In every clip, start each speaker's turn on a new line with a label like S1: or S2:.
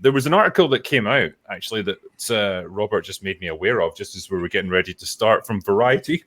S1: there was an article that came out, actually, that Robert just made me aware of, just as we were getting ready to start, from Variety,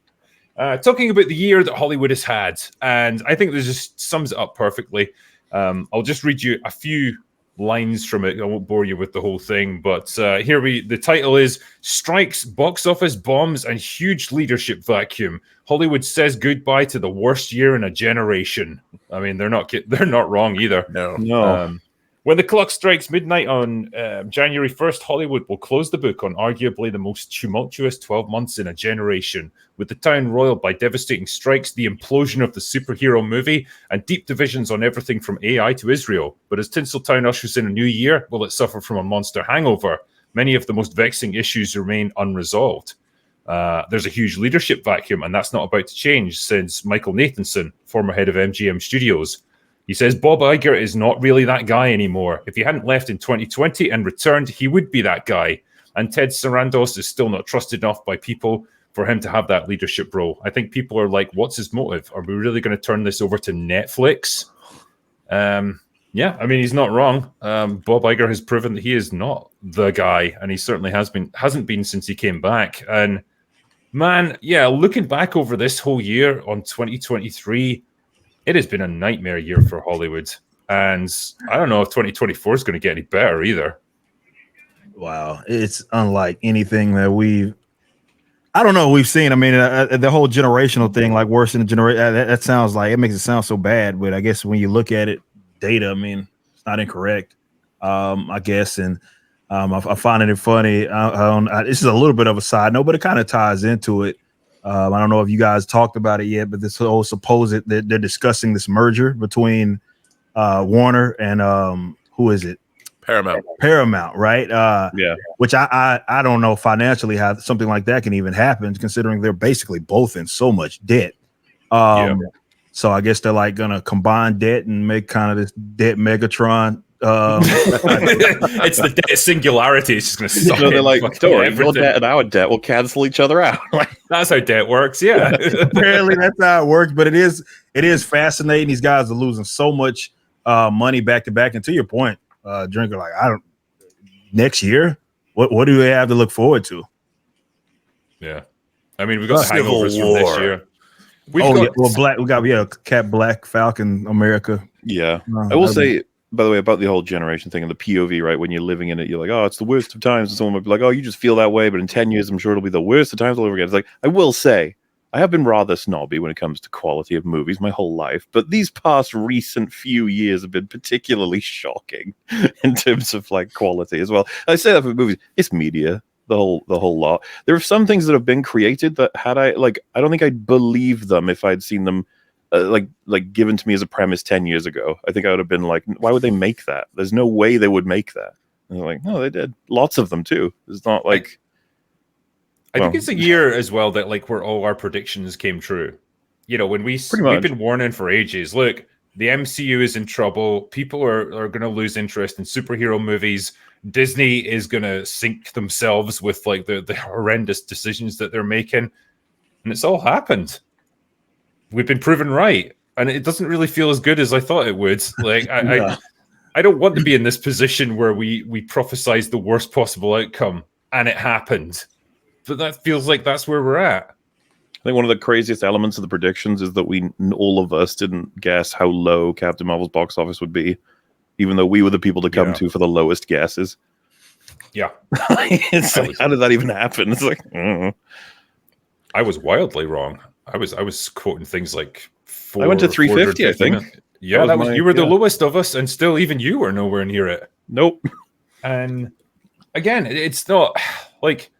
S1: talking about the year that Hollywood has had. And I think this just sums it up perfectly. I'll just read you a few lines from it. I won't bore you with the whole thing, but the title is Strikes, Box Office Bombs, and Huge Leadership Vacuum. Hollywood says goodbye to the worst year in a generation. I mean, they're not wrong either.
S2: No.
S1: When the clock strikes midnight on January 1st, Hollywood will close the book on arguably the most tumultuous 12 months in a generation, with the town roiled by devastating strikes, the implosion of the superhero movie, and deep divisions on everything from AI to Israel. But as Tinseltown ushers in a new year, will it suffer from a monster hangover? Many of the most vexing issues remain unresolved. There's a huge leadership vacuum, and that's not about to change since Michael Nathanson, former head of MGM Studios, he says Bob Iger is not really that guy anymore. If he hadn't left in 2020 and returned, he would be that guy. And Ted Sarandos is still not trusted enough by people for him to have that leadership role. I think people are like, what's his motive? Are we really going to turn this over to Netflix? Yeah, I mean, he's not wrong. Bob Iger has proven that he is not the guy, and he certainly hasn't been since he came back. And man, yeah, looking back over this whole year on 2023, it has been a nightmare year for Hollywood. And I don't know if 2024 is going to get any better either.
S3: Wow. It's unlike anything that we've seen. I mean, the whole generational thing, like worse than the generation, that sounds like, it makes it sound so bad. But I guess when you look at it, data, I mean, it's not incorrect, I guess. And I find it funny. This is a little bit of a side note, but it kind of ties into it. I don't know if you guys talked about it yet, but this whole supposed that they're discussing this merger between Warner and who is it? Paramount, right?
S2: Yeah.
S3: Which I don't know financially how something like that can even happen, considering they're basically both in so much debt. So I guess they're like gonna combine debt and make kind of this debt Megatron.
S1: It's the debt singularity. It's just going to stop.
S2: So they're like, don't worry, your debt and our debt will cancel each other out.
S1: That's how debt works. Yeah,
S3: apparently that's how it works. But it is fascinating. These guys are losing so much money back to back. And to your point, Drinker, like next year, what do they have to look forward to?
S1: Yeah, I mean, we've got hangovers from this year. We got Black Falcon America.
S2: Yeah, I will say, by the way, about the whole generation thing and the POV, right? When you're living in it, you're like, oh, it's the worst of times. And someone might be like, oh, you just feel that way. But in 10 years, I'm sure it'll be the worst of times all over again. It's like, I will say, I have been rather snobby when it comes to quality of movies my whole life. But these past recent few years have been particularly shocking in terms of like quality as well. I say that for movies. It's media, the whole lot. There are some things that have been created that I don't think I'd believe them if I'd seen them like given to me as a premise 10 years ago. I think I would have been like, why would they make that? There's no way they would make that. And they're like, no, they did. Lots of them too. It's not like
S1: I think it's a year as well that like where all our predictions came true. You know, when we've been warning for ages, look, the MCU is in trouble. People are going to lose interest in superhero movies. Disney is going to sink themselves with like the horrendous decisions that they're making. And it's all happened. We've been proven right, and it doesn't really feel as good as I thought it would. Like I don't want to be in this position where we prophesied the worst possible outcome and it happened. But that feels like that's where we're at.
S2: I think one of the craziest elements of the predictions is that all of us didn't guess how low Captain Marvel's box office would be, even though we were the people to come to for the lowest guesses.
S1: Yeah,
S2: it's like, how did that even happen? It's like
S1: I was wildly wrong. I was quoting things like
S2: I went to 350, I think.
S1: Yeah, you were the lowest of us, and still even you were nowhere near it.
S2: Nope.
S1: And again, it's not like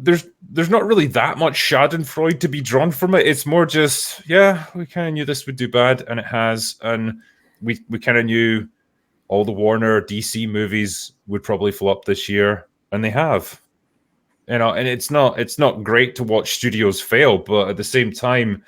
S1: there's not really that much Schadenfreude to be drawn from it. It's more just, yeah, we kind of knew this would do bad, and it has, and we kind of knew all the Warner DC movies would probably flop this year, and they have. You know, and it's not great to watch studios fail, but at the same time,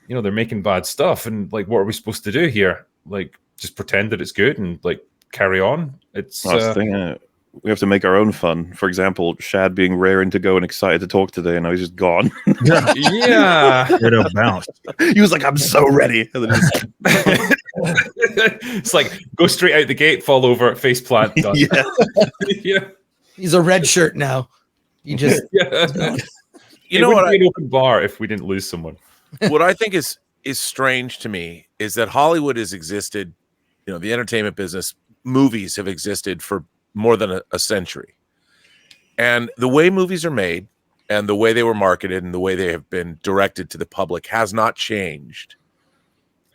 S1: you know, they're making bad stuff, and like, what are we supposed to do here? Like, just pretend that it's good and like carry on? It's
S2: that's the thing. We have to make our own fun. For example, Shad being raring to go and excited to talk today, and now he's just gone.
S1: Yeah,
S3: it bounced.
S2: He was like, "I'm so ready." And then
S1: It's like go straight out the gate, fall over, face plant, done.
S2: Yeah.
S1: Yeah.
S4: He's a red shirt now. You just
S1: Yeah.
S5: You know what?
S1: Be an open bar if we didn't lose someone.
S5: What I think is strange to me is that Hollywood has existed. You know, the entertainment business, movies have existed for more than a century, and the way movies are made, and the way they were marketed, and the way they have been directed to the public has not changed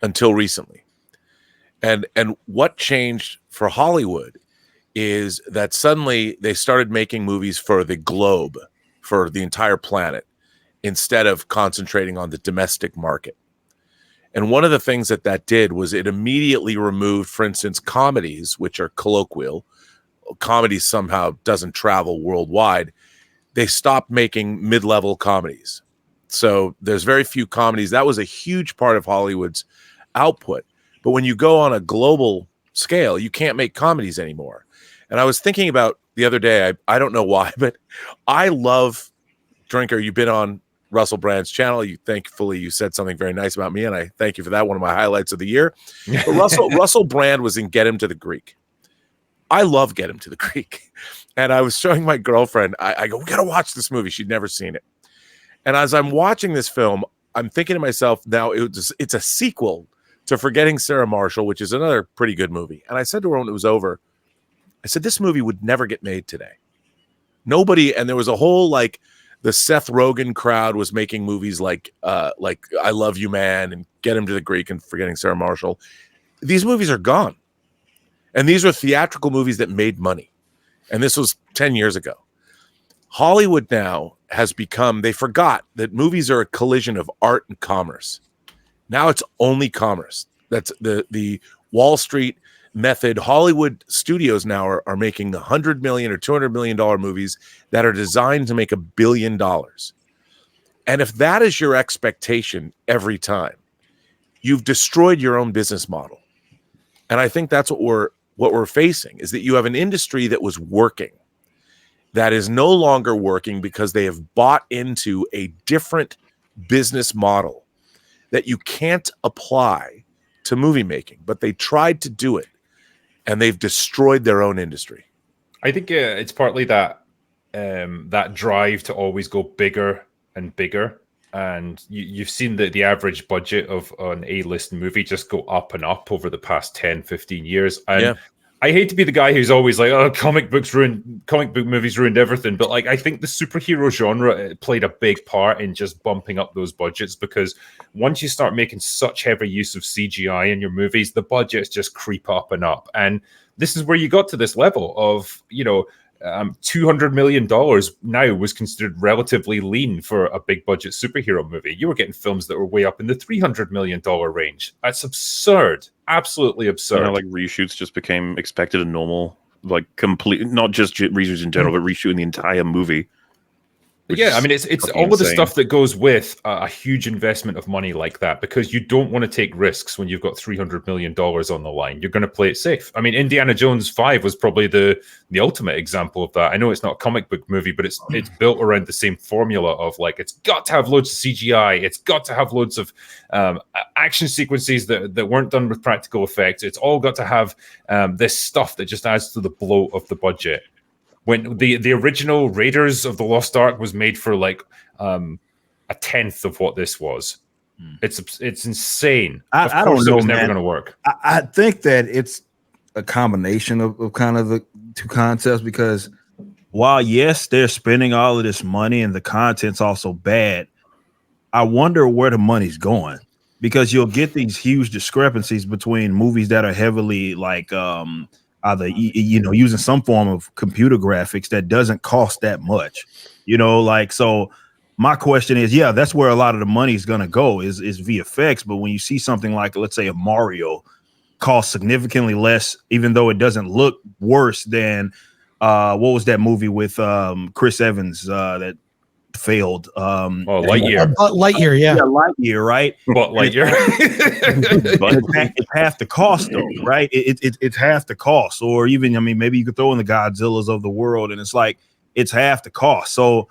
S5: until recently. And what changed for Hollywood is that suddenly they started making movies for the globe, for the entire planet, instead of concentrating on the domestic market. And one of the things that did was it immediately removed, for instance, comedies, which are colloquial. Comedy somehow doesn't travel worldwide. They stopped making mid-level comedies. So there's very few comedies. That was a huge part of Hollywood's output. But when you go on a global scale, you can't make comedies anymore. And I was thinking about the other day, I don't know why, but I love Drinker. You've been on Russell Brand's channel. Thankfully you said something very nice about me, and I thank you for that. One of my highlights of the year. But Russell Brand was in Get Him to the Greek. I love Get Him to the Greek. And I was showing my girlfriend, I go, we got to watch this movie. She'd never seen it. And as I'm watching this film, I'm thinking to myself, now it's a sequel to Forgetting Sarah Marshall, which is another pretty good movie. And I said to her when it was over, I said, this movie would never get made today. Nobody, and there was a whole, like, the Seth Rogen crowd was making movies like I Love You Man and Get Him to the Greek and Forgetting Sarah Marshall. These movies are gone. And these are theatrical movies that made money. And this was 10 years ago. Hollywood now has become, they forgot that movies are a collision of art and commerce. Now it's only commerce. That's the Wall Street method. Hollywood studios now are making $100 million or $200 million movies that are designed to make $1 billion. And if that is your expectation every time, you've destroyed your own business model. And I think that's what we're facing, is that you have an industry that was working that is no longer working because they have bought into a different business model that you can't apply to movie making, but they tried to do it. And they've destroyed their own industry.
S1: I think it's partly that that drive to always go bigger and bigger. And you've seen the average budget of an A-list movie just go up and up over the past 10, 15 years. And yeah. I hate to be the guy who's always like, oh, comic book movies ruined everything. But like, I think the superhero genre played a big part in just bumping up those budgets, because once you start making such heavy use of CGI in your movies, the budgets just creep up and up. And this is where you got to this level of, $200 million now was considered relatively lean for a big budget superhero movie. You were getting films that were way up in the $300 million range. That's absurd. Absolutely absurd.
S2: Like reshoots just became expected and normal, like complete, not just reshoots in general, but reshooting the entire movie.
S1: Yeah, I mean, it's all of the stuff that goes with a huge investment of money like that, because you don't want to take risks when you've got $300 million on the line. You're going to play it safe. I mean, Indiana Jones 5 was probably the ultimate example of that. I know it's not a comic book movie, but it's built around the same formula of like, it's got to have loads of CGI. It's got to have loads of action sequences that weren't done with practical effects. It's all got to have this stuff that just adds to the bloat of the budget. When the original Raiders of the Lost Ark was made for like a tenth of what this was. It's insane.
S3: I don't know,
S1: it was
S3: man.
S1: Never going to work.
S3: I think that it's a combination of kind of the two concepts, because while yes, they're spending all of this money and the content's also bad, I wonder where the money's going, because you'll get these huge discrepancies between movies that are heavily like either using some form of computer graphics that doesn't cost that much, so my question is, yeah, that's where a lot of the money is going to go is VFX. But when you see something like, let's say, a Mario costs significantly less, even though it doesn't look worse than what was that movie with Chris Evans that failed?
S1: Lightyear.
S4: Lightyear, yeah.
S3: Lightyear, right?
S1: But Lightyear.
S3: It's half the cost, though, right? It's half the cost. Or even, maybe you could throw in the Godzillas of the world, and it's like it's half the cost. So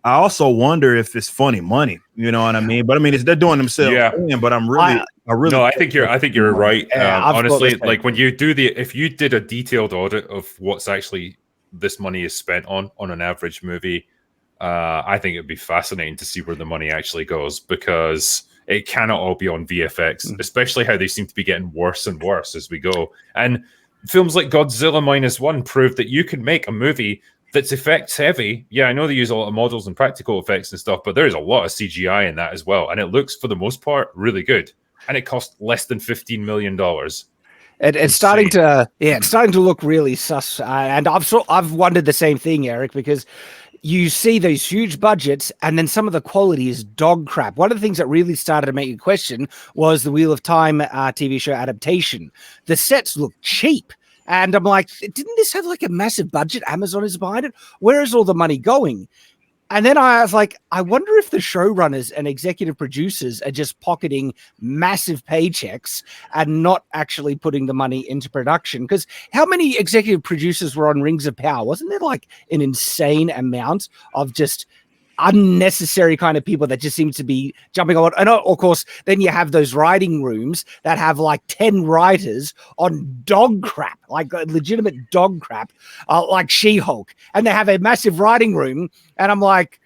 S3: I also wonder if it's funny money, you know what I mean? But they're doing themselves in, but I'm really
S1: No, I think you're right.
S6: Yeah, I've got
S1: Honestly,
S6: this
S1: like when you do if you did a detailed audit of what's actually this money is spent on an average movie, I think it'd be fascinating to see where the money actually goes, because it cannot all be on VFX, especially how they seem to be getting worse and worse as we go. And films like Godzilla -1 proved that you can make a movie that's effects heavy. Yeah, I know they use a lot of models and practical effects and stuff, but there's a lot of CGI in that as well, and it looks for the most part really good. And it cost less than $15 million.
S6: It's starting to look really sus. And I've wondered the same thing, Eric, because you see those huge budgets and then some of the quality is dog crap. One of the things that really started to make you question was the Wheel of Time TV show adaptation. The sets look cheap. And I'm like, didn't this have like a massive budget? Amazon is behind it. Where is all the money going? And then I was like, I wonder if the showrunners and executive producers are just pocketing massive paychecks and not actually putting the money into production. Because how many executive producers were on Rings of Power? Wasn't there like an insane amount of just unnecessary kind of people that just seem to be jumping on? And of course, then you have those writing rooms that have like 10 writers on dog crap, like legitimate dog crap, like She-Hulk. And they have a massive writing room. And I'm like,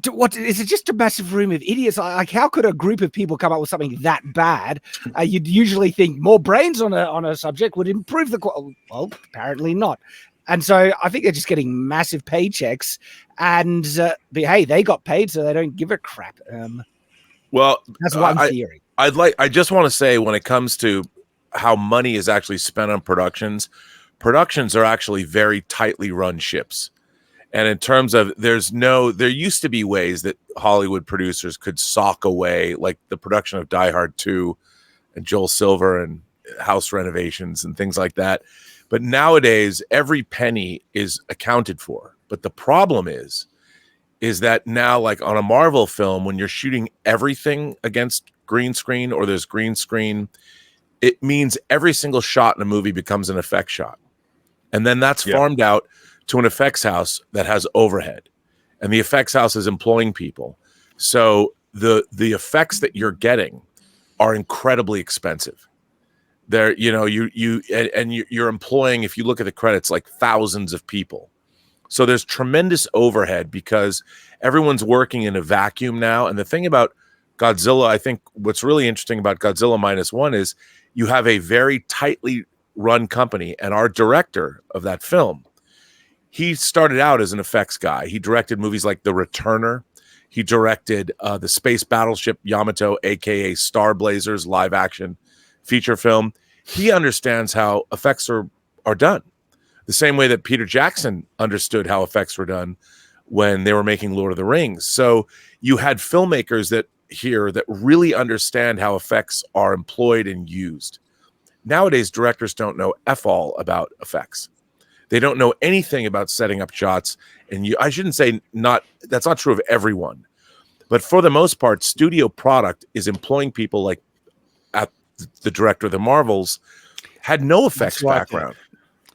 S6: what is it? Just a massive room of idiots? Like, how could a group of people come up with something that bad? You'd usually think more brains on a subject would improve the quality. Well, apparently not. And so I think they're just getting massive paychecks, and but hey, they got paid, so they don't give a crap.
S5: Well,
S6: that's one theory.
S5: I just want to say, when it comes to how money is actually spent on productions are actually very tightly run ships. And in terms of, there used to be ways that Hollywood producers could sock away, like the production of Die Hard 2 and Joel Silver and house renovations and things like that. But nowadays, every penny is accounted for. But the problem is that now, like on a Marvel film, when you're shooting everything against green screen or there's green screen, it means every single shot in a movie becomes an effect shot. And then that's farmed out to an effects house that has overhead. And the effects house is employing people. So the effects that you're getting are incredibly expensive. There, you're employing, if you look at the credits, like thousands of people. So there's tremendous overhead because everyone's working in a vacuum now. And the thing about Godzilla, I think what's really interesting about Godzilla -1 is you have a very tightly run company. And our director of that film, he started out as an effects guy. He directed movies like The Returner. He directed the space battleship Yamato, aka Star Blazers, live action feature film. He understands how effects are done, the same way that Peter Jackson understood how effects were done when they were making Lord of the Rings. So you had filmmakers that really understand how effects are employed and used. Nowadays, directors don't know F all about effects. They don't know anything about setting up shots. And I shouldn't say that's not true of everyone, but for the most part, studio product is employing people like the director of the Marvels had no effects background.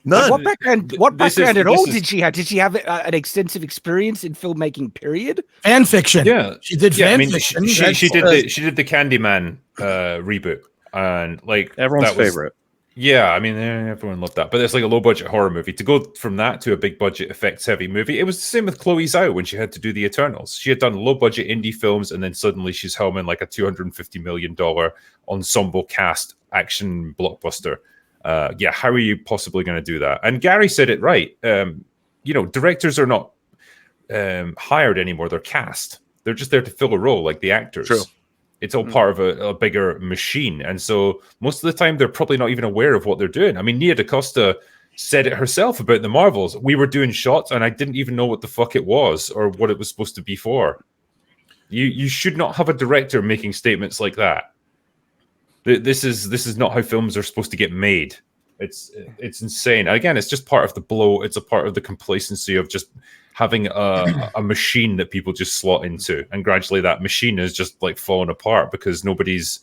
S5: None.
S6: What background at all did she have? Did she have an extensive experience in filmmaking? Period.
S4: Fan fiction.
S1: Yeah,
S4: she did fan fiction.
S1: She did the Candyman reboot, and like
S2: everyone's favorite.
S1: Yeah, I mean, everyone loved that. But it's like a low-budget horror movie. To go from that to a big-budget, effects-heavy movie, it was the same with Chloe Zhao when she had to do The Eternals. She had done low-budget indie films, and then suddenly she's helming like a $250 million ensemble cast action blockbuster. How are you possibly going to do that? And Gary said it right. Directors are not hired anymore. They're cast. They're just there to fill a role, like the actors.
S5: True.
S1: It's all part of a bigger machine. And so most of the time, they're probably not even aware of what they're doing. I mean, Nia DaCosta said it herself about the Marvels. We were doing shots, and I didn't even know what the fuck it was or what it was supposed to be for. You should not have a director making statements like that. This is not how films are supposed to get made. It's insane. Again, it's just part of the blow. It's a part of the complacency of just having a machine that people just slot into, and gradually that machine is just like falling apart because nobody's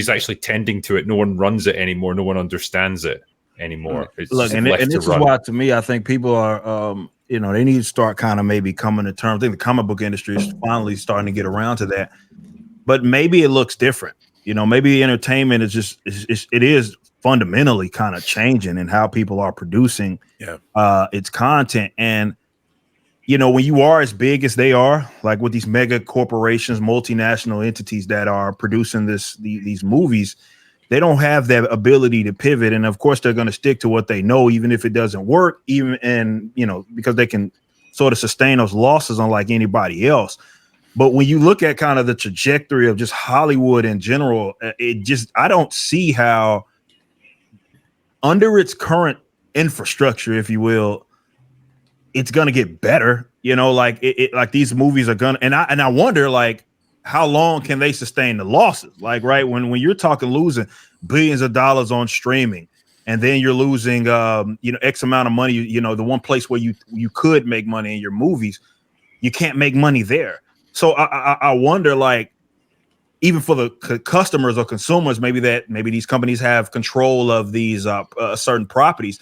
S1: actually tending to it. No one runs it anymore. No one understands it anymore. It's
S3: Look, and this is why, to me, I think people are, they need to start kind of maybe coming to terms. I think the comic book industry is finally starting to get around to that, but maybe it looks different. You know, maybe entertainment is just it is fundamentally kind of changing in how people are producing its content. And you know, when you are as big as they are, like with these mega corporations, multinational entities that are producing these movies, they don't have that ability to pivot. And of course, they're going to stick to what they know, even if it doesn't work, because they can sort of sustain those losses unlike anybody else. But when you look at kind of the trajectory of just Hollywood in general, I don't see how under its current infrastructure, if you will, it's gonna get better. You know, like like these movies are gonna, and I wonder, like, how long can they sustain the losses? Like, right, when you're talking losing billions of dollars on streaming, and then you're losing X amount of money, you know, the one place where you could make money in your movies, you can't make money there. So I wonder, like, even for the customers or consumers, maybe these companies have control of these certain properties.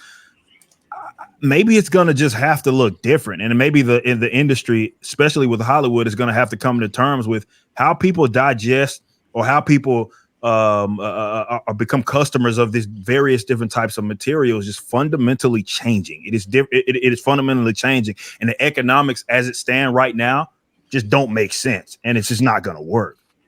S3: Maybe it's going to just have to look different, and maybe in the industry, especially with Hollywood, is going to have to come to terms with how people digest or how people become customers of these various different types of materials. Just fundamentally changing. It is it is fundamentally changing, and the economics as it stand right now just don't make sense, and it's just not going to work.